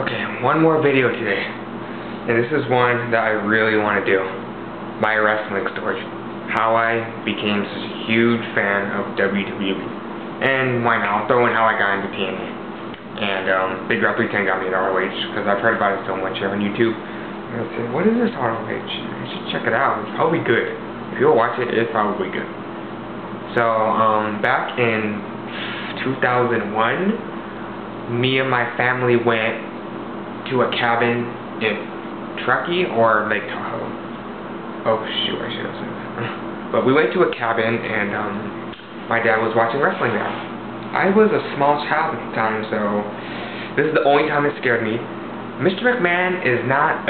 Okay, one more video today. And this is one that I really want to do. My wrestling story. How I became such a huge fan of WWE. And why not? I'll throw in how I got into TNA. And Big Rap 310 got me into ROH, because I've heard about it so much here on YouTube. And I said, what is this ROH? I should check it out. It's probably good. If you'll watch it, it's probably good. So, back in 2001, me and my family went to a cabin in Truckee or Lake Tahoe. Oh shoot, I should have said that. But we went to a cabin and my dad was watching wrestling there. I was a small child at the time, so this is the only time it scared me. Mr. McMahon is not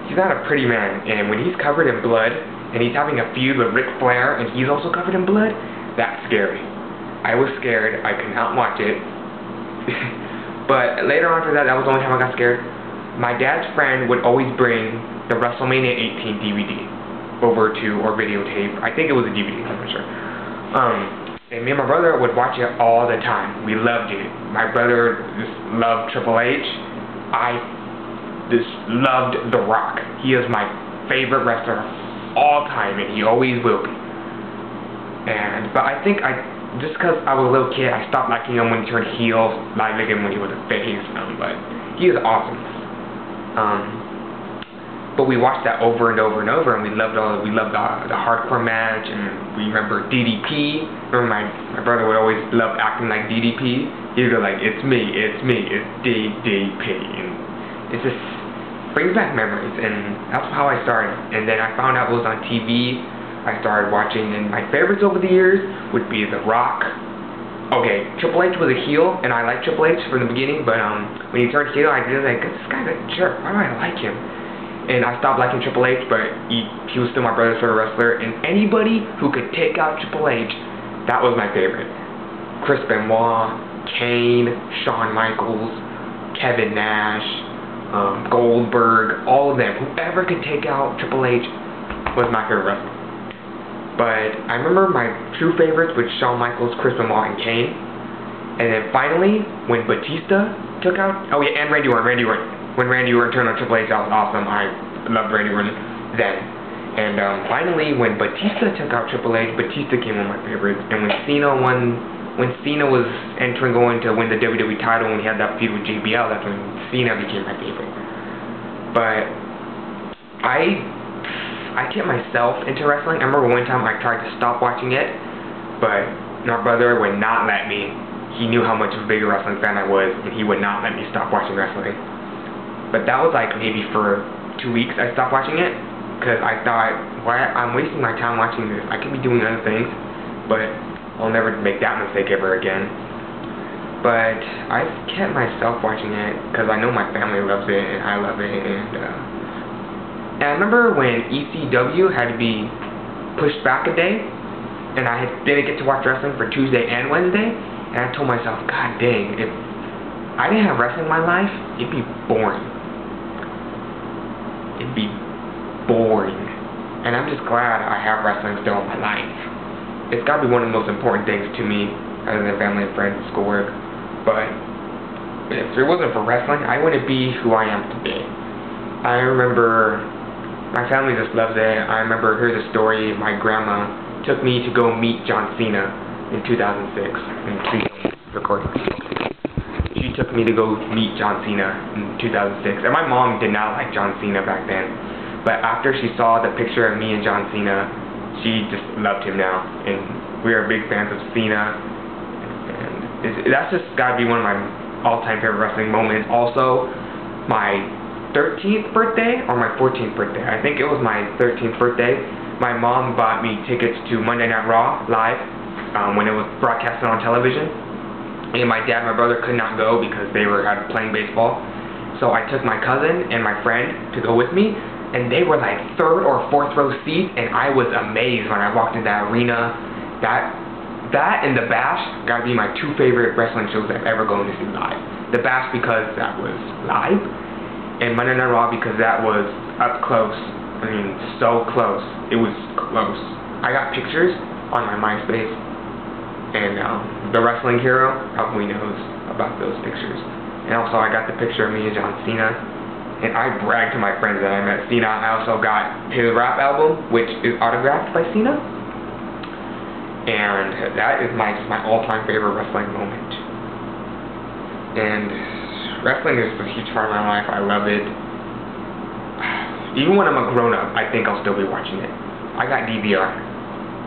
he's not a pretty man, and when he's covered in blood and he's having a feud with Ric Flair and he's also covered in blood, that's scary. I was scared. I could not watch it. But later on after that, that was the only time I got scared. My dad's friend would always bring the WrestleMania 18 DVD over to, or videotape. I think it was a DVD, I'm not sure. And me and my brother would watch it all the time. We loved it. My brother just loved Triple H. I just loved The Rock. He is my favorite wrestler of all time, and he always will be. But I think just because I was a little kid, I stopped liking him when he turned heel, not liking him when he was a face, but he is awesome. But we watched that over and over and over, and we loved the hardcore match, and we remember DDP. Remember my brother would always love acting like DDP. He'd go like, it's me, it's DDP, and it just brings back memories, and that's how I started. And then I found out it was on TV. I started watching, and my favorites over the years would be The Rock. Okay, Triple H was a heel, and I liked Triple H from the beginning, but when he turned heel, I was like, this guy's a jerk, why do I like him? And I stopped liking Triple H, but he was still my brother's favorite wrestler, and anybody who could take out Triple H, that was my favorite. Chris Benoit, Kane, Shawn Michaels, Kevin Nash, Goldberg, all of them. Whoever could take out Triple H was my favorite wrestler. But I remember my true favorites with Shawn Michaels, Chris Benoit, and Kane. And then finally, when Batista took out, oh yeah, and Randy Orton. When Randy Orton turned on Triple H, that was awesome. I loved Randy Orton then. And finally, when Batista took out Triple H, Batista became one of my favorites. And when Cena was going to win the WWE title, when he had that feud with JBL, that's when Cena became my favorite. But I kept myself into wrestling. I remember one time I tried to stop watching it, but my brother would not let me. He knew how much of a big wrestling fan I was, and he would not let me stop watching wrestling. But that was like maybe for 2 weeks I stopped watching it, because I thought, why I'm wasting my time watching this. I could be doing other things, but I'll never make that mistake ever again. But I kept myself watching it, because I know my family loves it, and I love it, and I remember when ECW had to be pushed back a day, and I didn't get to watch wrestling for Tuesday and Wednesday, and I told myself, God dang, if I didn't have wrestling in my life, it'd be boring. It'd be boring. And I'm just glad I have wrestling still in my life. It's got to be one of the most important things to me, other than family and friends and schoolwork. But if it wasn't for wrestling, I wouldn't be who I am today. I remember my family just loves it. I remember hearing the story. My grandma took me to go meet John Cena in 2006. She took me to go meet John Cena in 2006. And my mom did not like John Cena back then. But after she saw the picture of me and John Cena, she just loved him now. And we are big fans of Cena. And that's just got to be one of my all-time favorite wrestling moments. Also, my 13th birthday or my 14th birthday. I think it was my 13th birthday. My mom bought me tickets to Monday Night Raw live when it was broadcasted on television. And my dad and my brother could not go because they were playing baseball. So I took my cousin and my friend to go with me, and they were like 3rd or 4th row seats, and I was amazed when I walked into that arena. That and The Bash gotta be my 2 favorite wrestling shows I've ever gone to see live. The Bash because that was live, and Monday Night Raw because that was up close. I mean, so close. It was close. I got pictures on my MySpace, and the Wrestling Hero probably knows about those pictures. And also I got the picture of me and John Cena. And I bragged to my friends that I met Cena. I also got his rap album, which is autographed by Cena. And that is just my all-time favorite wrestling moment. And wrestling is a huge part of my life. I love it. Even when I'm a grown-up, I think I'll still be watching it. I got DVR.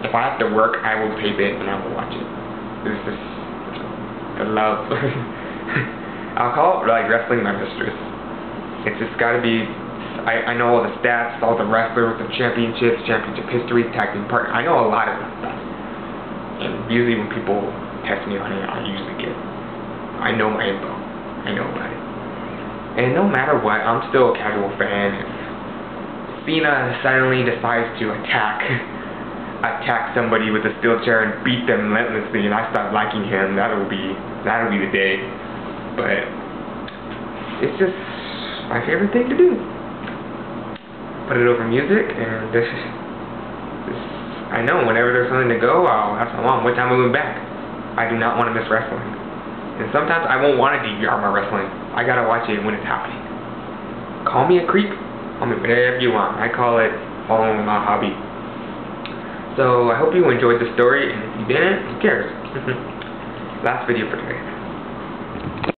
If I have to work, I will tape it and I will watch it. This is the love. I'll call it like wrestling my mistress. It's just gotta be, I know all the stats, all the wrestlers, the championships, championship history, tag team partner. I know a lot of that stuff. And usually when people test me on it, I usually get, I know my info. I know about it. And no matter what, I'm still a casual fan. If Cena suddenly decides to attack somebody with a steel chair and beat them relentlessly, and I start liking him, that'll be the day. But it's just my favorite thing to do. Put it over music, and this I know whenever there's something to go, I'll ask my mom, what time are we moving back? I do not want to miss wrestling. And sometimes I won't want to DVR my wrestling. I gotta watch it when it's happening. Call me a creep. Call me whatever you want. I call it following my hobby. So I hope you enjoyed the story, and if you didn't, who cares? Last video for today.